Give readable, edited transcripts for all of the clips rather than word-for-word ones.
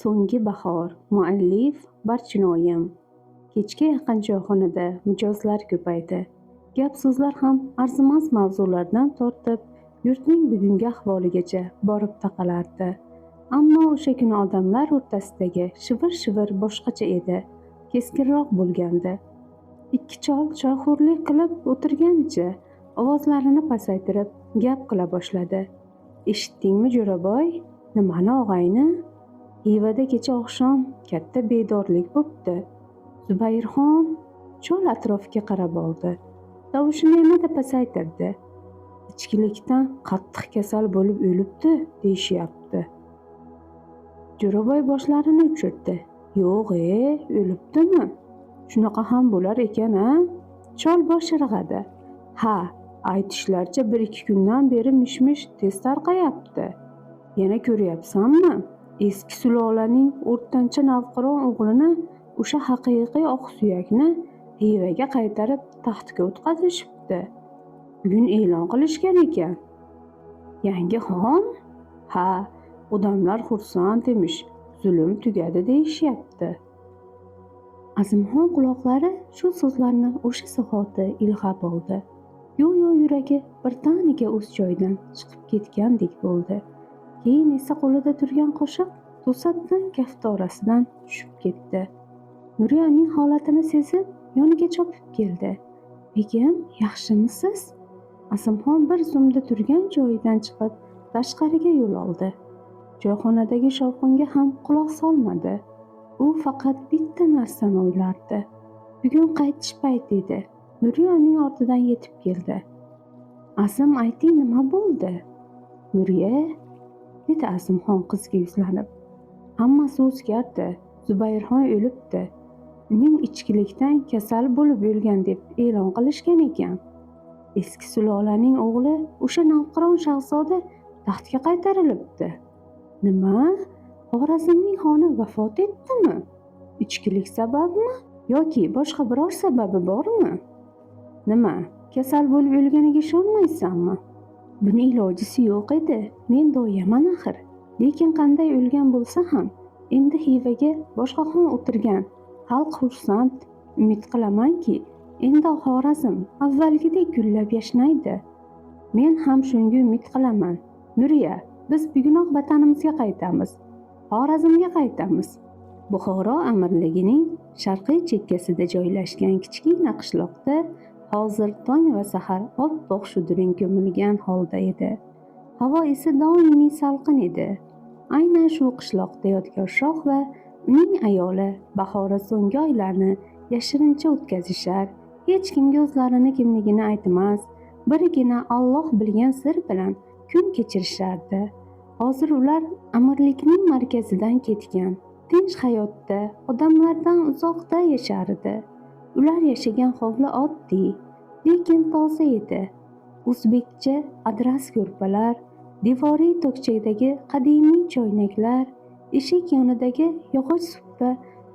So'nggi bahor. Muallif Barchinoyim. Kechga yaqin choyxonada mijozlar ko'paydi. Gap-so'zlar ham arzimas mavzulardan tortib, yurtning bugungi ahvoligacha borib taqalardi. Ammo o'sha kuni odamlar o'rtasidagi shivir-shivir boshqacha edi, keskinroq bo'lgandi. Ikki chol choyxo'rlik qilib o'tirganicha ovozlarini pasaytirib gap qila boshladi. Eshitdingmi Jo'raboy? Nimani og'ayni? Xivada kecha oqshom katta bedorlik bo'pti. Zubayrxon chol atrofga qarab oldi. Tovushini yanada pasaytirdi. Ichkilikdan qattiq kasal bo'lib o'libdi deyishyapti. Jo'raboy boshlarini uchirdi. Yo'q, o'libdimi? Shunaqa ham bo'lar ekan-a? Chol bosh irg'adi. Ha, aytishlaricha 1-2 kundan beri mish-mish tez tarqayapti. Yana ko'ryapsanmi? Eski sulolaning o'rtancha navqiron o'g'lini, o'sha haqiqiy oqsuyakni Xivaga qaytarib taxtga o'tkazishibdi. Bugun e'lon qilishgan ekan. Yangi xon? Ha, odamlar xursand emish, zulm tugadi deyishyapti. Azimxon quloqlari shu so'zlarni o'sha zahoti ilg'ab oldi. Go'yo yuragi birdaniga o'z joyidan chiqib ketgandek bo'ldi. Keyin esa qo'lida turgan qoshiq to'satdan kafti orasidan tushib ketdi. Nuriyaning holatini sezib, yoniga chopib keldi. Begim, yaxshimisiz? Azimxon bir zumda turgan joyidan chiqib, tashqariga yo'l oldi. Choyxonadagi shovqinga ham quloq solmadi. U faqat bitta narsani o'ylardi. Bugun qaytish payti edi. Nuriyaning ortidan yetib keldi. Azim, ayting, nima bo'ldi? Nuriya, dedi Azimxon qizga yuzlanib. Hammasi o'zgardi. Zubayrxon o'libdi. Uning ichkilikdan kasal bo'lib o'lgan deb e'lon qilishgan ekan. Eski sulolaning o'g'li, o'sha navqiron shahzoda taxtga qaytarilibdi. Nima? Xorazmning xoni vafot etdimi? Ichkilik sababmi yoki boshqa biror sababi bormi? Nima? Kasal bo'lib o'lganiga ishonmaysanmi? Buni ilojisi yo'q edi. Men doyaman axir. Lekin qanday o'lgan bo'lsa ham, endi Xivaga boshqa xon o'tirgan. Xalq xursand. Umid qilamanki, endi Xorazm avvalgidek gullab yashnaydi. Men ham shunga umid qilaman. Nuriya, biz bugunoq vatanimizga qaytamiz. Xorazmga qaytamiz. Buxoro amirligining sharqiy chekkasida joylashgan kichkina qishloqda hozir tong va sahar oppoq shudring ko'milgan holda edi. Havo esa doimiy salqin edi. Aynan shu qishloqda Yodgor shoh va uning ayoli bahora so'nggi oylarni yashirincha o'tkazishar, hech kimga o'zlarini kimligini aytmas, birgina Alloh bilgan sir bilan kun kechirishardi. Hozir ular amirlikning markazidan ketgan, tinch hayotda, odamlardan uzoqda yashardi. Ular yashagan hovli oddiy, lekin toza edi. O'zbekcha adras ko'rpalar, devoriy tokchadagi qadimiy choynaklar, eshik yonidagi yog'och supra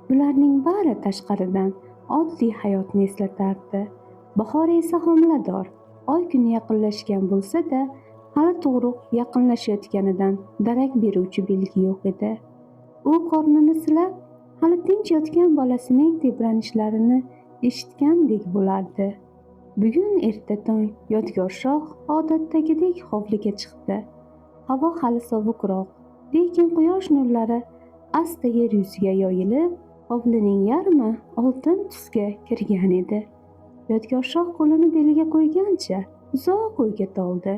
bularning bari tashqaridan oddiy hayotni eslatardi. Bahor esa homilador, oy kuni yaqinlashgan bo'lsa-da, hali tug'ruq yaqinlashayotganidan darak beruvchi belgi yo'q edi. U qornini silab, hali tinch yotgan bolasining tebranishlarini eshitgandek bo'lardi. Bugun erta tong Yodgor shoh odatdagidek hovliga chiqdi. Havo hali sovuqroq, lekin quyosh nurlari asta yer yuziga yoyilib, hovlining yarmi oltin tusga kirgan edi. Yodgor shoh qo'lini beliga qo'ygancha uzoq o'yga toldi.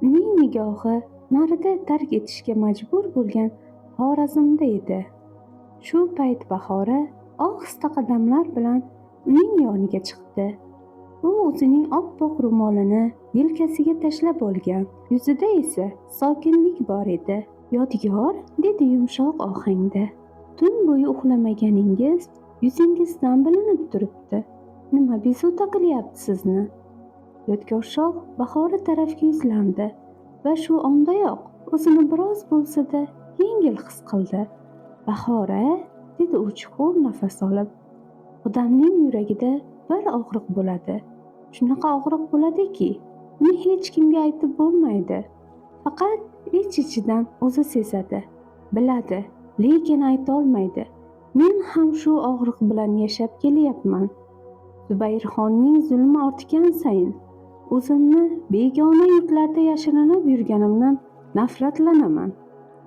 Uning nigohi narida tark etishga majbur bo'lgan Xorazmda edi. Shu payt Bahora ohista qadamlar bilan uning yoniga chiqdi. U o'zining oppoq ro'molini yelkasiga tashlab olgan. Yuzida esa sokinlik bor edi. Yodgor, dedi yumshoq ohangda. Tun bo'yi uxlamaganingiz yuzingizdan bilinib turibdi. Nima bezovta qilyapti sizni? Yodgor shoh Bahora tarafga yuzlandi va shu ondayoq o'zini biroz bo'lsa-da yengil his qildi. Bahora, dedi u chuqur nafas olib. Odamning yuragida bir og'riq bo'ladi. Shunaqa og'riq bo'ladiki, uni hech kimga aytib bo'lmaydi. Faqat ich-ichidan o'zi sezadi, biladi. lekin aytolmaydi. Men ham shu og'riq bilan yashab kelyapman. Zubayrxonning zulmi ortgan sayin o'zimni begona yurtlarda yashirinib yurganimdan nafratlanaman.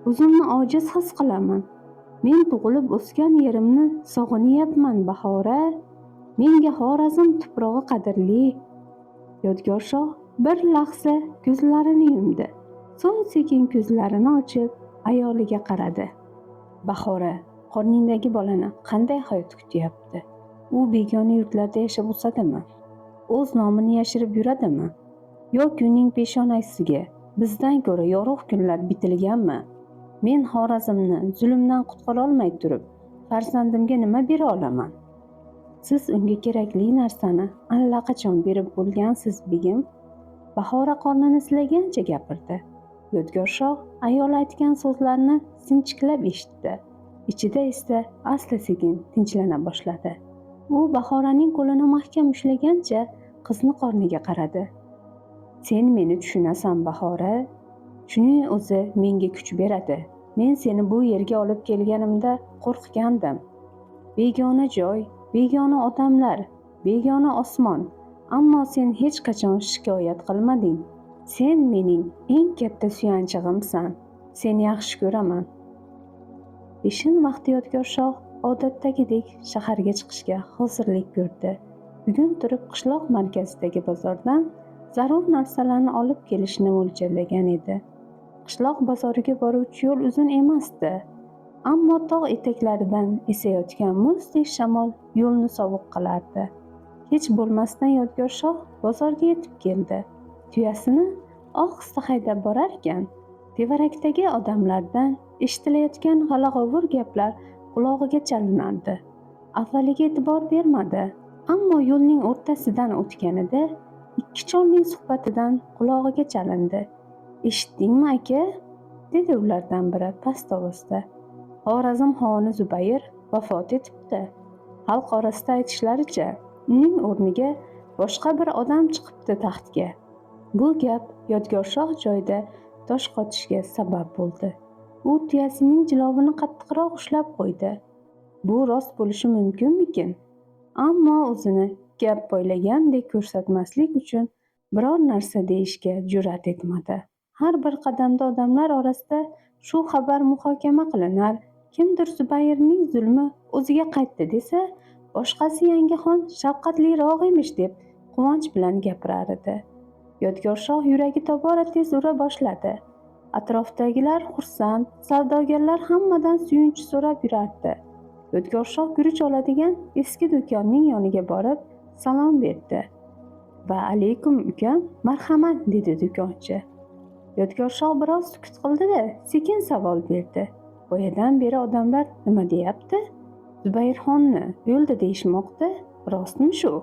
O'zimni ojiz his qilaman. Men tug'ilib o'sgan yerimni sog'inyapman, Bahora. Menga Xorazm tuprog'i qadrli. Yodgorshoh bir lahza ko'zlarini yumdi. So'ng sekin ko'zlarini ochib ayoliga qaradi. Bahora, qorningdagi bolani qanday hayot kutyapti? U begona yurtlarda yashab o'sadimi? O'z nomini yashirib yuradimi? Yoki uning peshonasiga bizdan ko'ra yorug' kunlar bitilganmi? Men Xorazmni zulmdan qutqara olmay turib, farzandimga nima bera olaman? Siz unga kerakli narsani allaqachon berib bo'lgansiz, begim. Bahora qornini silagancha gapirdi. Yodgorshoh ayol aytgan so'zlarni sinchiklab eshitdi. Ichida esa asta-sekin tinchlana boshladi. U Bahoraning qo'lini mahkam ushlagancha qizni qorniga qaradi. Sen meni tushunasan, Bahora. Shuning o'zi menga kuch beradi. Men seni bu yerga olib kelganimda qo'rqgandim. Begona joy, begona odamlar, begona osmon. Ammo sen hech qachon shikoyat qilmading. Sen mening eng katta suyanchig'imsan. Seni yaxshi ko'raman. Peshin vaqti Yodgorshoh odatdagidek shaharga chiqishga hozirlik ko'rdi. Bugun turib qishloq markazidagi bozordan zarur narsalarni olib kelishni mo'ljallagan edi. Qishloq bozoriga boruvchi yo'l uzun emasdi, ammo tog' etaklaridan esayotgan muzdek shamol yo'lni sovuq qilardi. Hech bo'lmasdan Yodgorshoh bozorga yetib keldi. Tuyasini ohista haydab borarkan, tevarakdagi odamlardan eshitilayotgan g'ala-g'ovur gaplar qulog'iga chalinardi. Avvaliga e'tibor bermadi, ammo yo'lning o'rtasidan o'tganida ikki cholning suhbatidan qulog'iga chalindi. Eshitdingmi, aka? Dedi ulardan biri past ovozda. Xorazm xoni Zubayr vafot etibdi. Xalq orasida aytishlaricha, uning o'rniga boshqa bir odam chiqibdi taxtga. Bu gap Yodgorshoh joyida tosh qotishiga sabab bo'ldi. U tuyasining jilovini qattiqroq ushlab qo'ydi. Bu rost bo'lishi mumkinmikin? Ammo o'zini gap poylagandek ko'rsatmaslik uchun biror narsa deyishga jur'at etmadi. Har bir qadamda odamlar orasida shu xabar muhokama qilinar. Kimdir Zubayrning zulmi o'ziga qaytdi desa, boshqasi Yangaxon shafqatliroq emish deb quvonch bilan gapirar edi. Yodgorshoh yuragi tobora tez ura boshladi. Atrofdagilar xursand, savdogarlar hammadan suyunchi so'rab yurardi. Yodgorshoh guruch oladigan eski do'konning yoniga borib salom berdi. Va alaykum ukam, marhamat, dedi do'konchi. Yodgorshoh biroz sukut qildi-da, sekin savol berdi. Boyadan beri odamlar nima deyapti? Zubayrxonni o'ldi deyishmoqda, rostmi shu?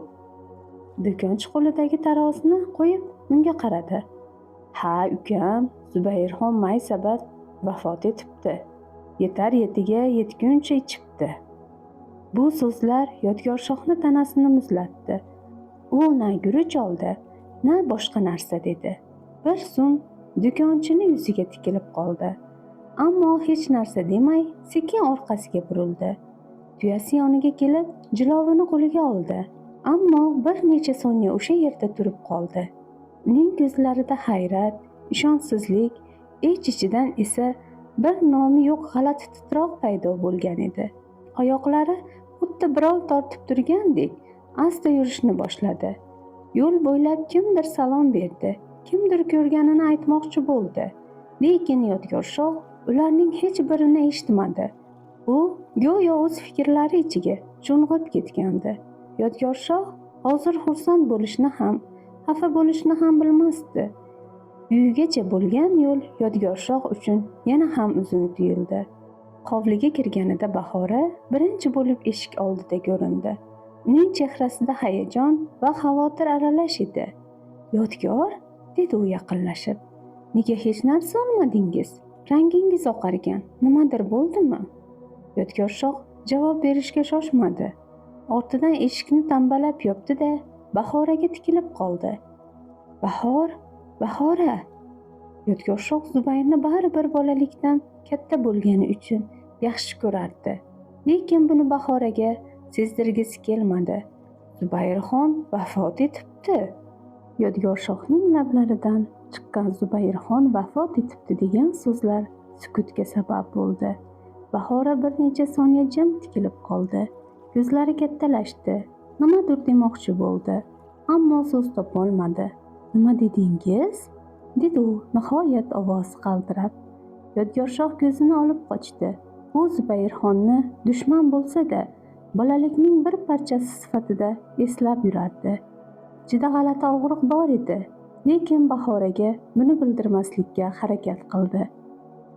Do'konchi qo'lidagi tarozini qo'yib unga qaradi. Ha, ukam, Zubayrxon may sabab vafot etibdi. Yetar yetiga yetguncha ichibdi. Bu so'zlar Yodgorshohni tanasini muzlatdi. U na guruch oldi, na boshqa narsa dedi. Bir zum do'konchini yuziga tikilib qoldi. Ammo hech narsa demay, sekin orqasiga burildi. Tuyasi yoniga kelib, jilovini qo'liga oldi. Ammo bir necha soniya o'sha yerda turib qoldi. Uning ko'zlarida hayrat, ishonchsizlik, ich-ichidan esa bir nomi yo'q g'alati titroq paydo bo'lgan edi. Oyoqlari xuddi birov tortib turgandek asta yurishni boshladi. Yo'l bo'ylab kimdir salom berdi, kimdir ko'rganini aytmoqchi bo'ldi. Lekin Yodgorshoh ularning hech birini eshitmadi. U go'yo o'z fikrlari ichiga cho'ng'ib ketgandi. Yodgorshoh hozir xursand bo'lishni ham, xafa bo'lishni ham bilmasdi. Uyigacha bo'lgan yo'l Yodgorshoh uchun yana ham uzun tuyuldi. Hovliga kirganida Bahora birinchi bo'lib eshik oldida ko'rindi. Uning chehrasida hayajon va xavotir aralash edi. Yodgor, dedi u yaqinlashib. Nega hech narsa olmadingiz? Rangingiz oqargan. Nimadir bo'ldimi? Yodgorshoh javob berishga shoshmadi. Ortidan eshikni tambalab yopdi-da, Bahoraga tikilib qoldi. Bahora. Yodgorshoh Zubayrni baribir bolalikdan katta bo'lgani uchun yaxshi ko'rardi. Lekin buni Bahoraga sezdirgisi kelmadi. Zubayrxon vafot etibdi. Yodgorshohning lablaridan chiqqan Zubayrxon vafot etibdi degan so'zlar sukutga sabab bo'ldi. Bahora bir necha soniya jim tikilib qoldi. Ko'zlari kattalashdi. Nimadir demoqchi bo'ldi, ammo so'z topolmadi. Nima dedingiz? Dedi u nihoyat ovozi qaltirab. Yodgorshoh ko'zini olib qochdi. U Zubayrxonni dushman bo'lsa-da, bolalikning bir parchasi sifatida eslab yurardi. Juda g'alati og'riq bor edi, lekin Bahoraga buni bildirmaslikka harakat qildi.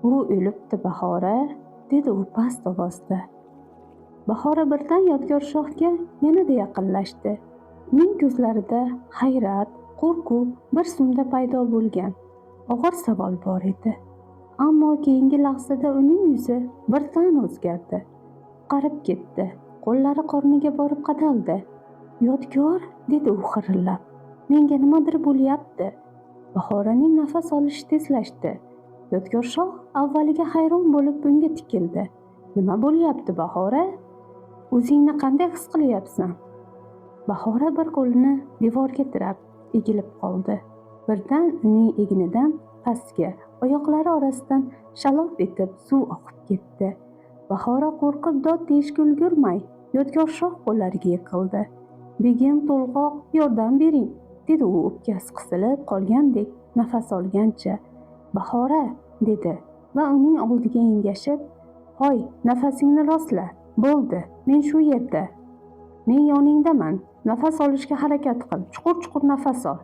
U o'libdi Bahora, dedi u past ovozda. Bahora birdan Yodgorshohga yanada yaqinlashdi. Uning ko'zlarida hayrat, qo'rquv bir zumda paydo bo'lgan og'ir savol bor edi. Ammo keyingi lahzada uning yuzi birdan o'zgardi. Qarib ketdi. Qo'llari qorniga borib qadaldi. Yodgor, dedi u xirillab. Menga nimadir bo'lyapti. Bahoraning nafas olishi tezlashdi. Yodgorshoh avvaliga hayron bo'lib bunga tikildi. Nima bo'lyapti Bahora? O'zingni qanday his qilyapsan? Bahora bir qo'lini devorga tirab egilib qoldi. Birdan uning egnidan pastga, oyoqlari orasidan shaloq etib suv oqib ketdi. Bahora qo'rqib dod deyishga ulgurmay, Yodgorshoh qo'llariga yiqildi. Begim, to'lg'oq, yordam bering, dedi u o'pkasi qisilib qolgandek nafas olgancha. Bahora, dedi va uning oldiga engashib, hoy, nafasingni rostla. Bo'ldi, men shu yerda. Men yoningdaman. Nafas olishga harakat qil. Chuqur-chuqur nafas ol.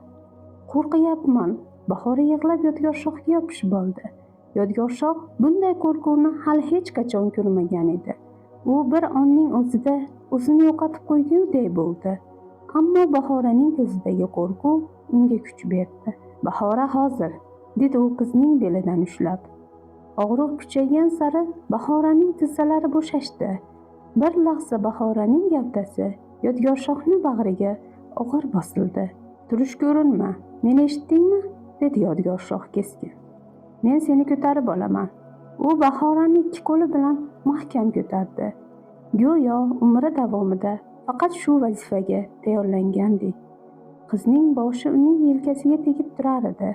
Qo'rqyapman. Bahora yig'lab Yodgorshohga yopishib oldi. Yodgorshoh bunday qo'rquvni hali hech qachon ko'rmagan edi. U bir onning o'zida o'zini yo'qotib qo'yguday bo'ldi. Ammo Bahoraning ko'zidagi qo'rquv unga kuch berdi. Bahora hozir, dedi u qizning belidan ushlab. Og'riq kuchaygan sari Bahoraning tizzalari bo'shashdi. Bir lahza Bahoraning gavdasi Yodgorshohning bag'riga og'ir bosildi. Turishga urinma, meni eshitdingmi? Dedi Yodgorshoh keskin. Men seni ko'tarib olaman. U Bahorani ikki qo'li bilan mahkam ko'tardi. Go'yo umri davomida faqat shu vazifaga tayyorlangandek. Qizning boshi uning yelkasiga tegib turar edi.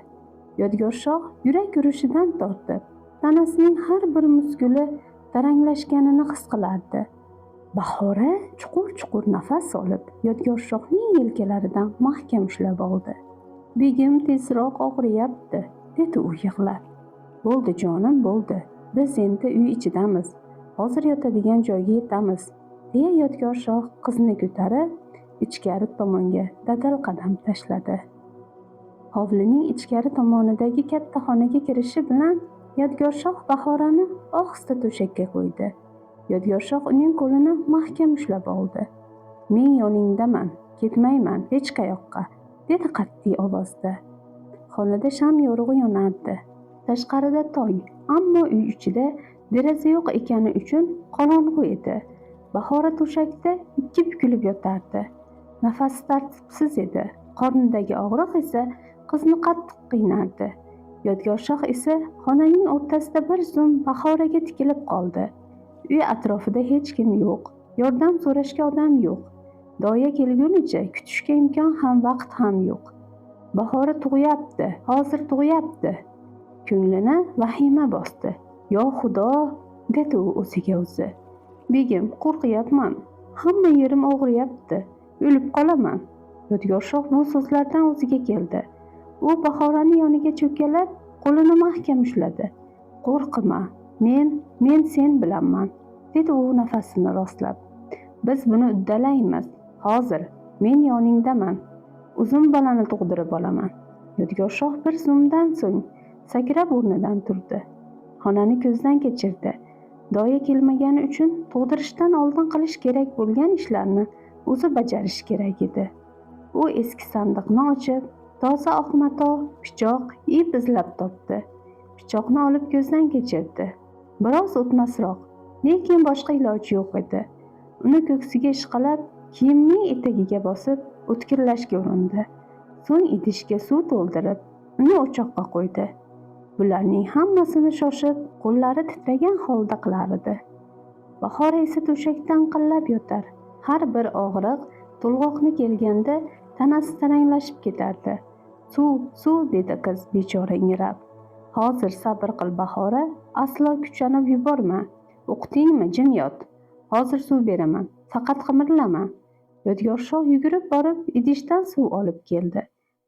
Yodgorshoh yurak urishidan tortib, tanasining har bir muskuli taranglashganini his qilardi. Bahora chuqur-chuqur nafas olib, Yodgorshohning yelkalaridan mahkam ushlab oldi. Begim, tezroq og'riyapti, dedi u yig'lab. Bo'ldi jonim, bo'ldi. Biz endi uy ichidamiz. Hozir yotadigan joyga yetamiz, deya Yodgorshoh qizni ko'tarib, ichkari tomonga dadil qadam tashladi. Hovlining ichkari tomonidagi katta xonaga kirishi bilan Yodgorshoh Bahorani ohista to'shakka qo'ydi. Yodgorshoh uning qo'lini mahkam ushlab oldi. Men yoningdaman, ketmayman hech qayoqqa, dedi qat'iy ovozda. Xonada sham yorug'i yonardi. Tashqarida tong, ammo uy ichida deraza yo'q ekani uchun qorong'u edi. Bahora to'shakda ikki bukilib yotardi. Nafasi tartibsiz edi. Qornidagi og'riq esa qizni qattiq qiynardi. Yodgorshoh esa xonaning o'rtasida bir zum Bahoraga tikilib qoldi. Uy atrofida hech kim yo'q. Yordam so'rashga odam yo'q. Doya kelgunicha kutishga imkon ham vaqt ham yo'q. Bahora tug'yapti, hozir tug'yapti. Ko'nglini vahima bosdi. Yo Xudo, dedi u o'ziga o'zi. Begim, qo'rqyapman. Hamma yerim og'riyapti. O'lib qolaman. Yodgorshoh bu so'zlardan o'ziga keldi. U Bahorani yoniga cho'kkalab, qo'lini mahkam ushladi. Qo'rqma, men sen bilanman, dedi u nafasini rostlab. Biz buni uddalaymiz. Hozir men yoningdaman. Uzun bolani tug'dirib olaman. Yodgorshoh bir zumdan so'ng sakrab o'rnidan turdi. Xonani ko'zdan kechirdi. Doya kelmagani uchun tug'dirishdan oldin qilish kerak bo'lgan ishlarni o'zi bajarish kerak edi. U eski sandiqni ochib, toza oq mato, pichoq, ip izlab topdi. Pichoqni olib ko'zdan kechirdi. Biroz o'tmasroq, lekin boshqa iloji yo'q edi. Uni ko'ksiga ishqalab, kiyimning etagiga bosib, o'tkirlashga urindi. So'ng idishga suv to'ldirib, uni o'choqqa qo'ydi. Bularning hammasini shoshib, qo'llari titragan holda qilar edi. Bahora esa to'shakda inqillab yotar. Har bir og'riq to'lg'oqni kelganda tanasi taranglashib ketardi. Suv, suv, dedi qiz bechora ingrab. Hozir sabr qil Bahora, aslo kuchanib yuborma. O'qitdingmi, jim yot. Hozir suv beraman, faqat qimirlama. Yodgorshoh yugurib borib idishdan suv olib keldi.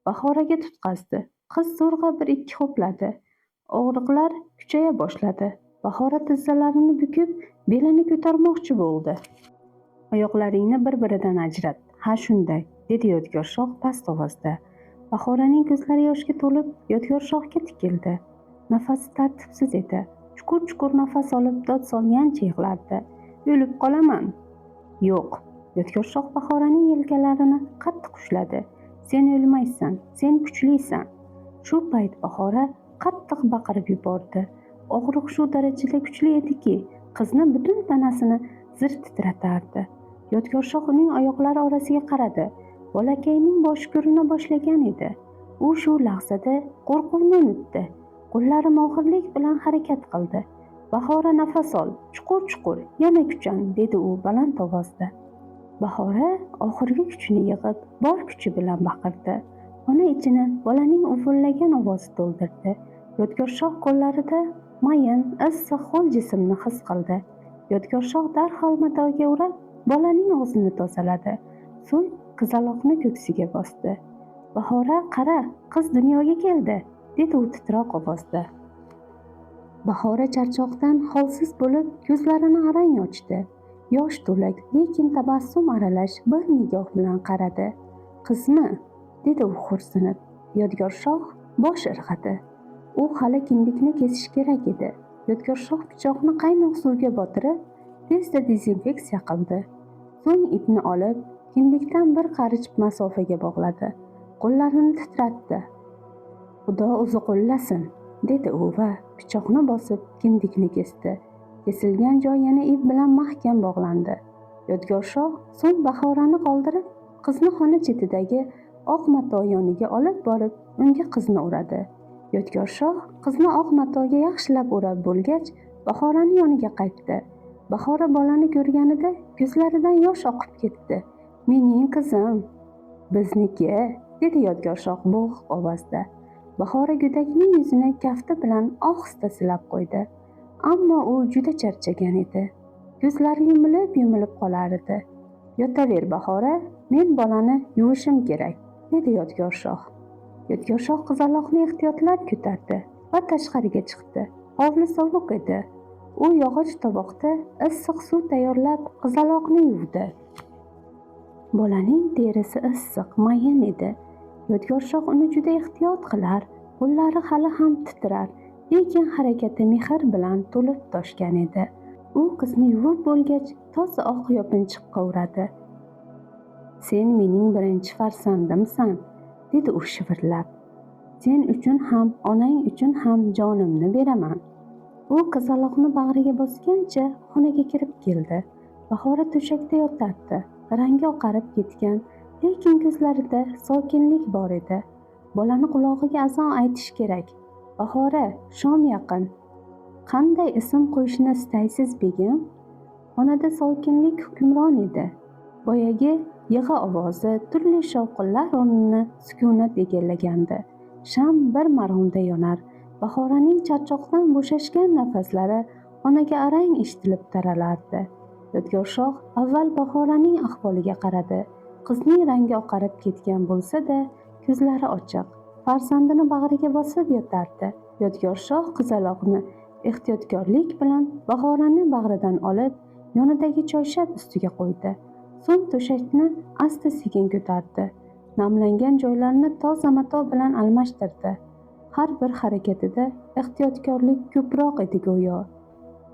Bahoraga tutqazdi. Qiz zo'rg'a bir ikki ho'pladi. Og'riqlar kuchaya boshladi. Bahora tizzalarini bukib, belini ko'tarmoqchi bo'ldi. Oyoqlaringni bir-biridan ajrat. Ha, shunday, dedi Yodgorshoh past ovozda. Bahoraning ko'zlari yoshga to'lib Yodgorshohga tikildi. Nafasi tartibsiz edi. Chuqur-chuqur nafas olib dod solgancha yig'lardi. O'lib qolaman. Yo'q. Yodgorshoh Bahoraning yelkalarini qattiq ushladi. Sen o'lmaysan, sen kuchlisan. Shu payt Bahora qattiq baqirib yubordi. Og'riq shu darajada kuchli ediki, qizni butun tanasini zir titratardi. Yodgorshoh uning oyoqlari orasiga qaradi. Bolakayning boshi ko'rina boshlagan edi. U shu lahzada qo'rquvni unutdi. Qo'llari mohirlik bilan harakat qildi. Bahora, nafas ol, chuqur-chuqur, yana kuchan, dedi u baland ovozda. Bahora oxirgi kuchini yig'ib, bor kuchi bilan baqirdi. Ona ichini bolaning uvullagan ovozi to'ldirdi. Yodgorshoh qo'llarida mayin, issiq ho'l jismni his qildi. Yodgorshoh darhol matoga urib, bolaning og'zini tozaladi. So'ng qizaloqni ko'ksiga bosdi. Bahora, qara, qiz dunyoga keldi, dedi u titroq ovozda. Bahora charchoqdan holsiz bo'lib, ko'zlarini arang ochdi. Yosh to'lak, lekin tabassum aralash bir nigoh bilan qaradi. Qizmi? Dedi u xo'rsinib. Yodgorshoh bosh irg'adi. U hali kindikni kesish kerak edi. Yodgorshoh pichoqni qaynoq suvga botirib, tezda dezinfeksiya qildi. So'ng ipni olib, kindikdan bir qarich masofaga bog'ladi. Qo'llarini titratdi. Xudo o'zi qo'llasin, dedi u va pichoqni bosib kindikni kesdi. Kesilgan joy yana ip bilan mahkam bog'landi. Yodgorshoh so'ng Bahorani qoldirib, qizni xona chetidagi oq mato yoniga olib borib, unga qizni uradi. Yodgorshoh qizni oq matoga yaxshilab o'rab bo'lgach, Bahorani yoniga qaytdi. Bahora bolani ko'rganida ko'zlaridan yosh oqib ketdi. Mening qizim. Bizniki, dedi Yodgorshoh bo'g'iq ovozda. Bahora go'dakning yuzini kafti bilan ohista silab qo'ydi. Ammo u juda charchagan edi. Ko'zlari yumilib qolar edi. Yotaver Bahora, men bolani yuvishim kerak, dedi Yodgorshoh. Yodgorshoh qizaloqni ehtiyotlab ko'tardi va tashqariga chiqdi. Hovli sovuq edi. U yog'och toboqda issiq suv tayyorlab qizaloqni yuvdi. Bolaning terisi issiq, mayin edi. Yodgorshoh uni juda ehtiyot qilar, qo'llari hali ham titrar, lekin harakati mehr bilan to'lib toshgan edi. U qizni yuvib bo'lgach, toza oq yopinchiqqa uradi. Sen mening birinchi farzandimsan, dedi u shivirlab. Sen uchun ham, onang uchun ham jonimni beraman. U qizaloqni bag'riga bosgancha xonaga kirib keldi. Bahora to'shakda yotardi. Rangi oqarib ketgan, lekin ko'zlarida sokinlik bor edi. Bolani qulog'iga azon aytish kerak. Bahora, shom yaqin. Qanday ism qo'yishni istaysiz, begim? Xonada sokinlik hukmron edi. Boyagi yig'i ovozi, turli shovqinlar o'rnini sukunat egallagandi. Sham bir maromda yonar. Bahoraning charchoqdan bo'shashgan nafaslari xonaga arang eshitilib taralardi. Yodgorshoh avval Bahoraning ahvoliga qaradi. Qizning rangi oqarib ketgan bo'lsa-da, ko'zlari ochiq. Farzandini bag'riga bosib yotardi. Yodgorshoh qizaloqni ehtiyotkorlik bilan Bahorani bag'ridan olib, yonidagi choyshab ustiga qo'ydi. So'ng to'shakni asta-sekin ko'tardi. Namlangan joylarini toza mato bilan almashtirdi. Har bir harakatida ehtiyotkorlik ko'proq edi go'yo.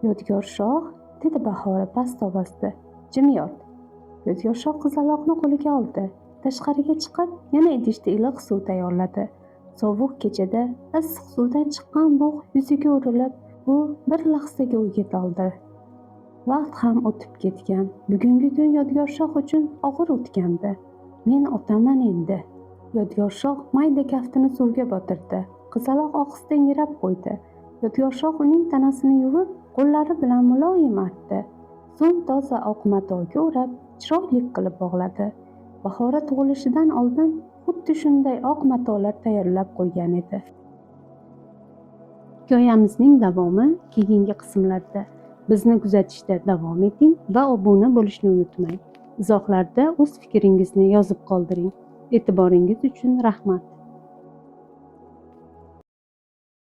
Yodgorshoh, dedi Bahora past ovozda. Jim yot. Yodgorshoh qizaloqni qo'liga oldi. Tashqariga chiqib, yana idishda iliq suv tayyorladi. Sovuq kechada issiq suvdan chiqqan bug' yuziga urilib, u bir lahzaga o'yga toldi. Vaqt ham o'tib ketgan. Bugungi kun Yodgorshoh uchun og'ir o'tgandi. Men otaman endi. Yodgorshoh mayda kaftini suvga botirdi. Qizaloq ohista ingrab qo'ydi. Yodgorshoh uning tanasini yuvib, qo'llari bilan muloyim artdi. So'ng toza oq matoga o'rab, chiroyli qilib bog'ladi. Bahora tug'ilishidan oldin xuddi shunday oq matolar tayyorlab qo'ygan edi. Hikoyamizning davomi keyingi qismlarda. Bizni kuzatishda davom eting va obuna bo'lishni unutmang. Izohlarda o'z fikringizni yozib qoldiring. E'tiboringiz uchun rahmat.